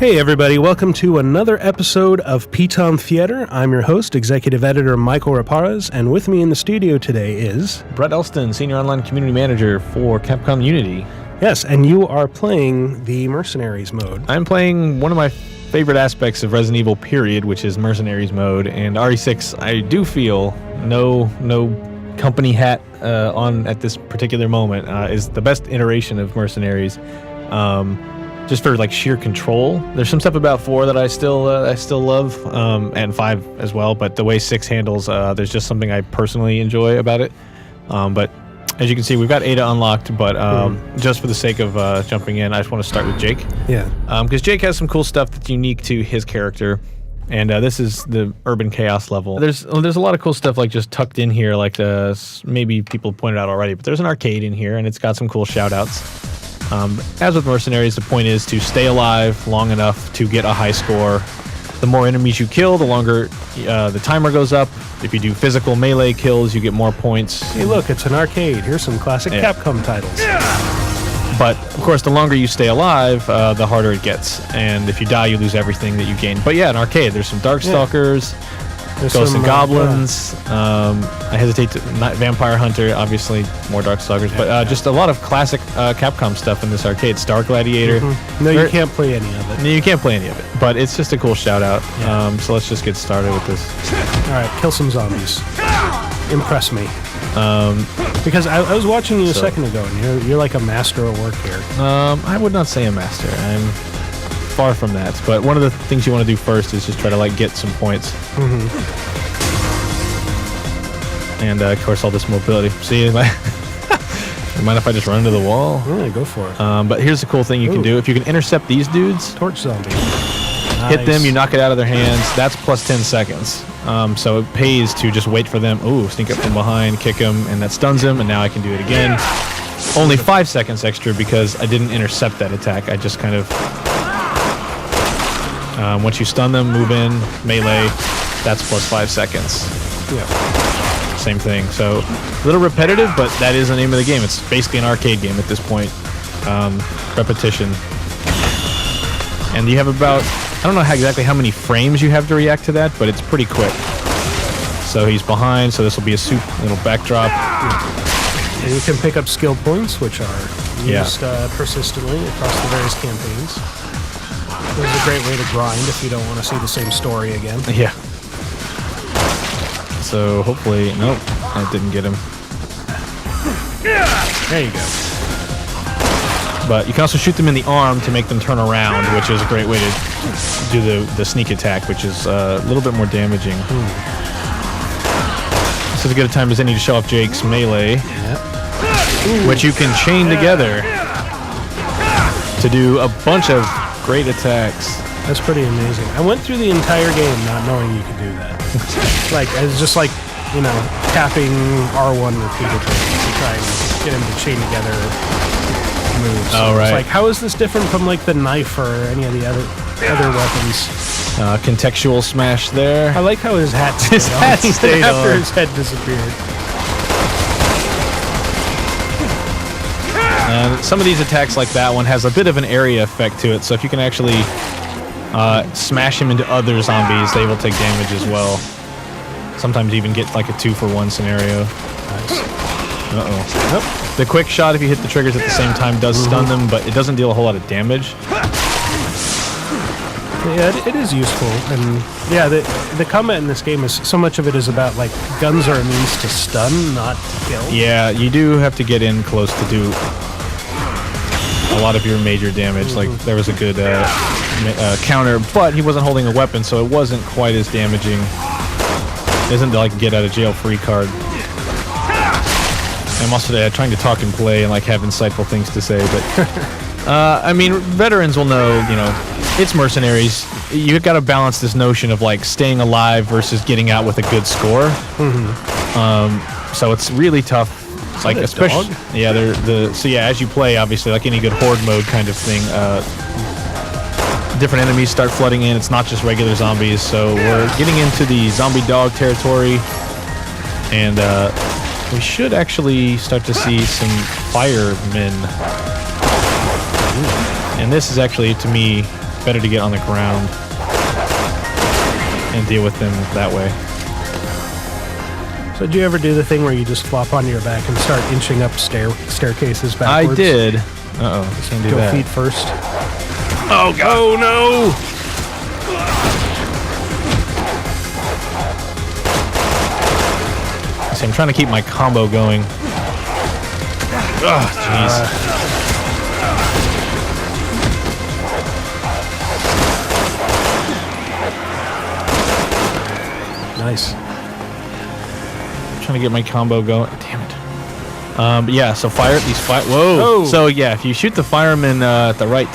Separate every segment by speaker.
Speaker 1: Hey everybody, welcome to another episode of PTOM Theater. I'm your host, Executive Editor Michael Raparez, and with me in the studio today is...
Speaker 2: Brett Elston, Senior Online Community Manager for Capcom-Unity.
Speaker 1: Yes, and you are playing the Mercenaries mode.
Speaker 2: I'm playing one of my favorite aspects of Resident Evil period, which is Mercenaries mode, and RE6, I do feel no company hat on at this particular moment, is the best iteration of Mercenaries. Just for like sheer control. There's some stuff about 4 that I still love, and 5 as well. But the way 6 handles, there's just something I personally enjoy about it. But as you can see, we've got Ada unlocked. But just for the sake of jumping in, I just want to start with Jake. Yeah. Because Jake has some cool stuff that's unique to his character, and this is the Urban Chaos level. There's a lot of cool stuff like just tucked in here, like maybe people pointed out already. But there's an arcade in here, and it's got some cool shout outs. As with Mercenaries, the point is to stay alive long enough to get a high score. The more enemies you kill, the longer the timer goes up. If you do physical melee kills, you get more points.
Speaker 1: Hey look, it's an arcade. Here's some classic Capcom titles.
Speaker 2: But, of course, the longer you stay alive, the harder it gets. And if you die, you lose everything that you gain. But yeah, an arcade. There's some Darkstalkers, Ghosts and Goblins. I hesitate to... Not Vampire Hunter, obviously, more Darkstalkers. But just a lot of classic Capcom stuff in this arcade. Star Gladiator.
Speaker 1: No, you can't play any of it.
Speaker 2: No, you can't play any of it. But it's just a cool shout-out. Yeah. So let's just get started with this.
Speaker 1: All right, kill some zombies. Impress me. Because I was watching you a second ago, and you're like a master at work here.
Speaker 2: I would not say a master. I'm far from that. But one of the things you want to do first is just try to like get some points. And of course, all this mobility. See, mind if I just run into the wall?
Speaker 1: Yeah, go for it.
Speaker 2: But here's the cool thing you can do. If you can intercept these dudes,
Speaker 1: torch zombie.
Speaker 2: Hit them, you knock it out of their hands. That's plus 10 seconds. So it pays to just wait for them. Ooh, sneak up from behind, kick them, and that stuns them. And now I can do it again. Only 5 seconds extra because I didn't intercept that attack. I just kind of... once you stun them, move in, melee, that's plus 5 seconds.
Speaker 1: Yeah.
Speaker 2: Same thing. So a little repetitive, but that is the name of the game. It's basically an arcade game at this point. Repetition. And you have about, I don't know exactly how many frames you have to react to that, but it's pretty quick. So he's behind, so this will be a little backdrop.
Speaker 1: And you can pick up skill points, which are used persistently across the various campaigns. This is a great way to grind if you don't want to see the same story again.
Speaker 2: Yeah. So hopefully, nope, I didn't get him.
Speaker 1: There you go.
Speaker 2: But you can also shoot them in the arm to make them turn around, which is a great way to do the sneak attack, which is a little bit more damaging. This is as good a time as any to show off Jake's melee, which you can chain together to do a bunch of great attacks.
Speaker 1: That's pretty amazing. I went through the entire game not knowing you could do that. Like, it's just like, tapping R1 repeatedly to try and get him to chain together moves. So it's like, how is this different from like the knife or any of the other weapons?
Speaker 2: Contextual smash there.
Speaker 1: I like how his hat stayed on after his head disappeared.
Speaker 2: Some of these attacks like that one has a bit of an area effect to it, so if you can actually smash him into other zombies, they will take damage as well. Sometimes even get like a 2-for-1 scenario.
Speaker 1: Nice.
Speaker 2: Uh-oh. The quick shot, if you hit the triggers at the same time, does stun them, but it doesn't deal a whole lot of damage.
Speaker 1: Yeah, it is useful, and yeah, the combat in this game is so much of it is about like guns are a means to stun, not to kill.
Speaker 2: Yeah, you do have to get in close to do a lot of your major damage. Like there was a good counter, but he wasn't holding a weapon, so it wasn't quite as damaging. It isn't like get out of jail free card. I'm also trying to talk and play and like have insightful things to say, but I mean, veterans will know, it's Mercenaries. You've got to balance this notion of like staying alive versus getting out with a good score. So it's really tough.
Speaker 1: Is
Speaker 2: like
Speaker 1: that a
Speaker 2: especially,
Speaker 1: dog?
Speaker 2: Yeah, so yeah, as you play, obviously, like any good horde mode kind of thing, different enemies start flooding in. It's not just regular zombies. So we're getting into the zombie dog territory, and we should actually start to see some firemen. And this is actually, to me, better to get on the ground and deal with them that way.
Speaker 1: So did you ever do the thing where you just flop onto your back and start inching up staircases backwards?
Speaker 2: I did. Uh-oh, can't do
Speaker 1: Go
Speaker 2: that.
Speaker 1: feet first.
Speaker 2: Oh, God. Oh, no! See, I'm trying to keep my combo going. Oh, jeez.
Speaker 1: Nice.
Speaker 2: Trying to get my combo going. Damn it. But yeah, so fire at these Whoa.
Speaker 1: Oh.
Speaker 2: So yeah, if you shoot the firemen at the right,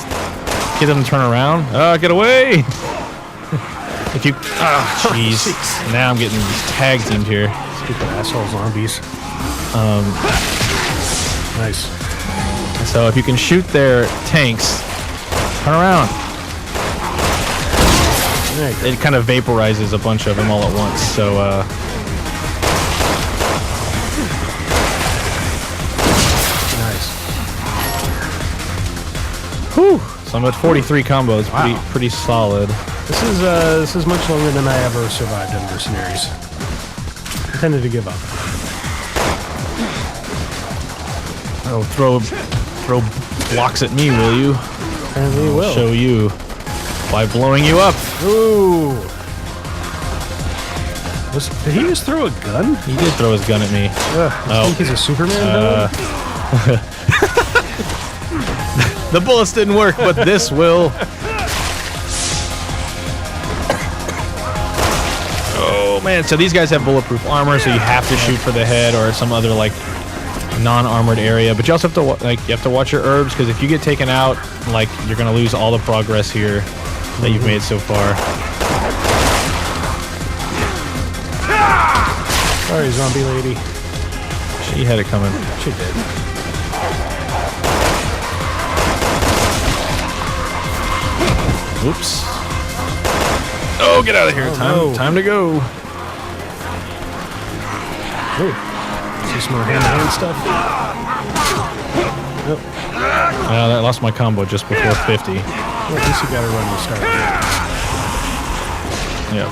Speaker 2: get them to turn around. Get away. If you... jeez. Now I'm getting tag teamed here.
Speaker 1: Stupid asshole zombies. Nice.
Speaker 2: So if you can shoot their tanks, turn around. It kind of vaporizes a bunch of them all at once, so
Speaker 1: nice.
Speaker 2: Whew. So I'm at 43 combos,
Speaker 1: Wow.
Speaker 2: pretty solid.
Speaker 1: This is much longer than I ever survived in Mercenaries. I tended to give up.
Speaker 2: Oh, throw blocks at me, will you?
Speaker 1: Apparently you will.
Speaker 2: Show you by blowing you up.
Speaker 1: Ooh. Did he just throw a gun?
Speaker 2: He did throw his gun at me.
Speaker 1: I think he's a Superman villain?
Speaker 2: The bullets didn't work, but this will. Oh man! So these guys have bulletproof armor, so you have to shoot for the head or some other like non-armored area. But you also have to you have to watch your herbs, because if you get taken out, like, you're gonna lose all the progress here that you've made so far.
Speaker 1: Sorry, zombie lady.
Speaker 2: She had it coming.
Speaker 1: She did.
Speaker 2: Oops. Oh, get out of here. Time to go.
Speaker 1: Ooh. See some more hand-to-hand stuff? Nope.
Speaker 2: I lost my combo just before 50.
Speaker 1: Well, at least you got to run the start.
Speaker 2: Yeah.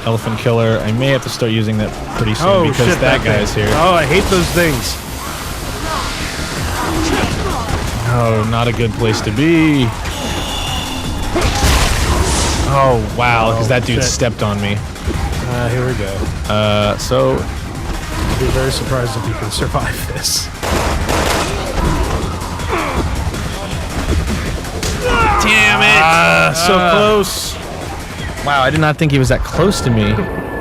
Speaker 2: Elephant Killer. I may have to start using that pretty soon because
Speaker 1: shit,
Speaker 2: that guy's
Speaker 1: thing.
Speaker 2: here.
Speaker 1: Oh, I hate those things.
Speaker 2: Oh, not a good place to be. Oh, wow, because that dude stepped on me.
Speaker 1: Here we go.
Speaker 2: So...
Speaker 1: I'd be very surprised if you can survive this.
Speaker 2: Damn it! So close. Wow, I did not think he was that close to me.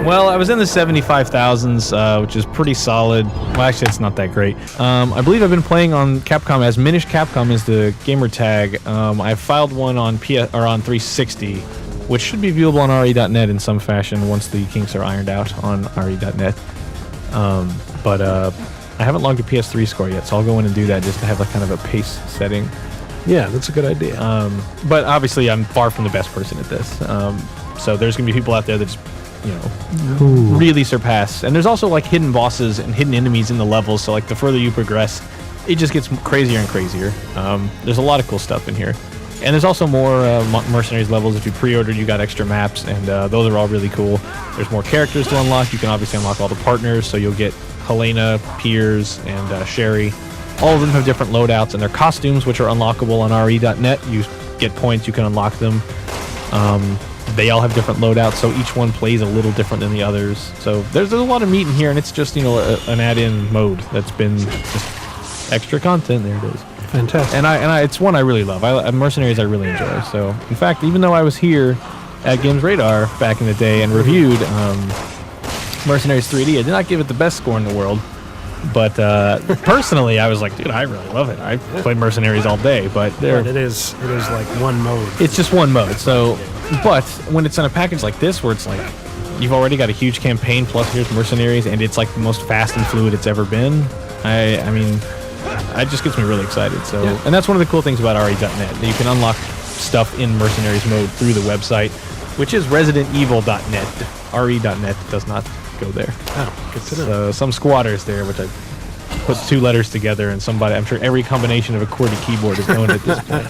Speaker 2: Well, I was in the 75,000s, which is pretty solid. Well, actually, it's not that great. I believe I've been playing on Capcom as Minish Capcom is the gamer tag. I filed one on on 360, which should be viewable on RE.net in some fashion once the kinks are ironed out on RE.net. But I haven't logged a PS3 score yet, so I'll go in and do that just to have like kind of a pace setting.
Speaker 1: Yeah, that's a good idea.
Speaker 2: But obviously, I'm far from the best person at this. So there's going to be people out there that just, really surpass. And there's also like hidden bosses and hidden enemies in the levels. So like the further you progress, it just gets crazier and crazier. There's a lot of cool stuff in here. And there's also more Mercenaries levels. If you pre-ordered, you got extra maps, and those are all really cool. There's more characters to unlock. You can obviously unlock all the partners, so you'll get Helena, Piers, and Sherry. All of them have different loadouts, and their costumes, which are unlockable on RE.net. You get points, you can unlock them. They all have different loadouts, so each one plays a little different than the others. So there's a lot of meat in here, and it's just, an add-in mode that's been just extra content. There it is.
Speaker 1: Fantastic.
Speaker 2: And it's one I really love. Mercenaries I really enjoy. So, in fact, even though I was here at Games Radar back in the day and reviewed Mercenaries 3D, I did not give it the best score in the world. But personally, I was like, dude, I really love it. I played Mercenaries all day, but
Speaker 1: it is like one mode.
Speaker 2: It's just one mode. So, but when it's in a package like this, where it's like you've already got a huge campaign, plus here's Mercenaries, and it's like the most fast and fluid it's ever been. I mean, it just gets me really excited. So, and that's one of the cool things about RE.net, that you can unlock stuff in Mercenaries mode through the website, which is residentevil.net. RE.net does not go there.
Speaker 1: Oh, good to know.
Speaker 2: So some squatters there, which I put two letters together, and I'm sure every combination of a QWERTY keyboard is known at this point.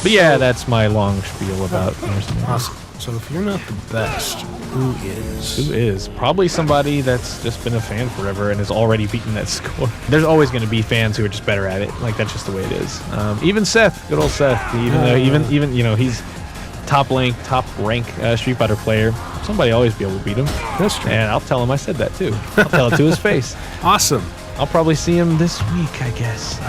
Speaker 2: But yeah, that's my long spiel about Mercenaries.
Speaker 1: Awesome. So if you're not the best, who is?
Speaker 2: Who is? Probably somebody that's just been a fan forever and has already beaten that score. There's always going to be fans who are just better at it. Like, that's just the way it is. Even Seth, good old Seth, even you know, he's top rank Street Fighter player. Somebody always be able to beat him.
Speaker 1: That's true.
Speaker 2: And I'll tell him I said that too. I'll tell it to his face.
Speaker 1: Awesome.
Speaker 2: I'll probably see him this week, I guess.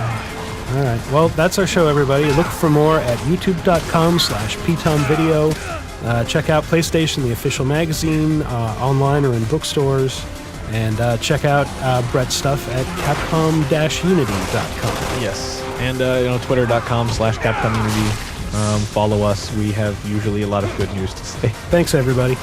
Speaker 1: All right. Well, that's our show, everybody. Look for more at youtube.com/PTOM video. Check out PlayStation, the official magazine, online or in bookstores. And check out Brett's stuff at Capcom-Unity.com.
Speaker 2: Yes. And, Twitter.com/Capcom-Unity. Follow us. We have usually a lot of good news to say.
Speaker 1: Thanks, everybody.